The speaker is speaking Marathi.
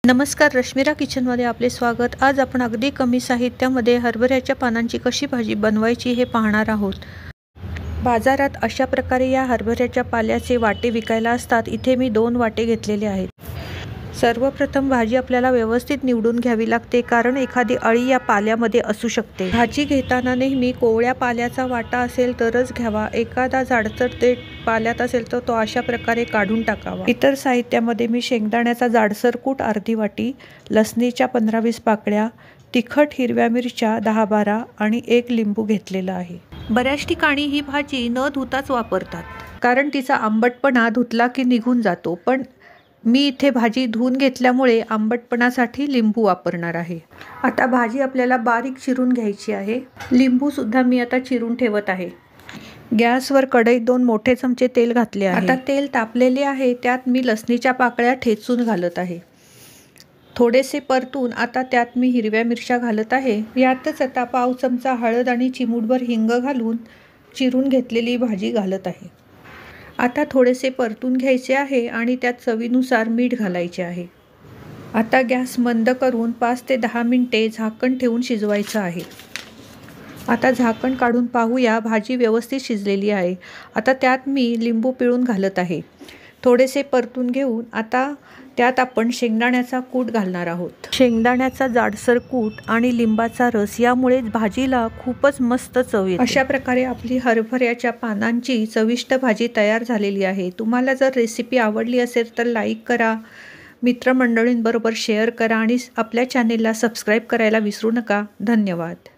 नमस्कार, रश्मिरा किचनमध्ये आपले स्वागत। आज आपण अगदी कमी साहित्यामध्ये हरभऱ्याच्या पानांची कशी भाजी बनवायची हे पाहणार आहोत। बाजारात अशा प्रकारे या हरभऱ्याच्या पाल्याचे वाटे विकायला असतात। इथे मी 2 वाटे घेतलेले आहेत। सर्वप्रथम भाजी आपल्याला व्यवस्थित निवडून घ्यावी लागते, कारण एखादी अळी या पाल्यामध्ये असू शकते। भाजी घेताना नेहमी कोवळ्या पाल्याचा वाटा असेल तरच घ्यावा। एखादा जाडसर देठ पाल्यात असेल तर तो अशा प्रकारे काढून टाकावा। इतर साहित्यामध्ये मी शेंगदाण्याचा जाडसर कूट अर्धी वाटी, लसणीच्या 15-20 पाकळ्या, तिखट हिरव्या मिरच्या 10-12 आणि 1 लिंबू घेतलेला आहे। बऱ्याच ठिकाणी ही भाजी न धुताच वापरतात, कारण तिचा आंबटपणा धुतला की निघून जातो, पण मी इथे भाजी धुवून घेतल्यामुळे आंबटपणासाठी लिंबू वापरणार आहे। आता भाजी आपल्याला बारीक चिरून घ्यायची आहे। लिंबू सुद्धा मी आता चिरून ठेवत आहे। गॅसवर कढईत 2 मोठे चमचे तेल घातले आहे। आता तेल तापलेले आहे, त्यात मी लसणीच्या पाकळ्या ठेचून घालत आहे। थोडेसे परतून आता त्यात मी हिरव्या मिरच्या घालत आहे। यातच आता पाव चमचा हळद आणि चिमूटभर हिंग घालून चिरून घेतलेली भाजी घालत आहे। आता थोडेसे परतून घ्यायचे आहे आणि त्यात चवीनुसार मीठ घालायचे आहे। आता गॅस मंद करून 5 ते 10 मिनिटे झाकण ठेवून शिजवायचं आहे। आता झाकण काढून पाहूया, भाजी व्यवस्थित शिजलेली आहे। आता त्यात मी लिंबू पिळून घालत आहे। थोडेसे परतून घेऊन आता त्यात आपण शेंगदाण्याचा कूट घालणार आहोत। शेंगदाण्याचा जाडसर कूट आणि लिंबाचा रस यामुळे भाजीला खूपच मस्त चव येते। अशा प्रकारे आपली हरभऱ्याच्या पानांची चविष्ट भाजी तयार झालेली आहे। तुम्हाला जर रेसिपी आवडली असेल तर लाईक करा, मित्रमंडळींबरोबर शेअर करा आणि आपल्या चॅनेलला सबस्क्राईब करायला विसरू नका। धन्यवाद।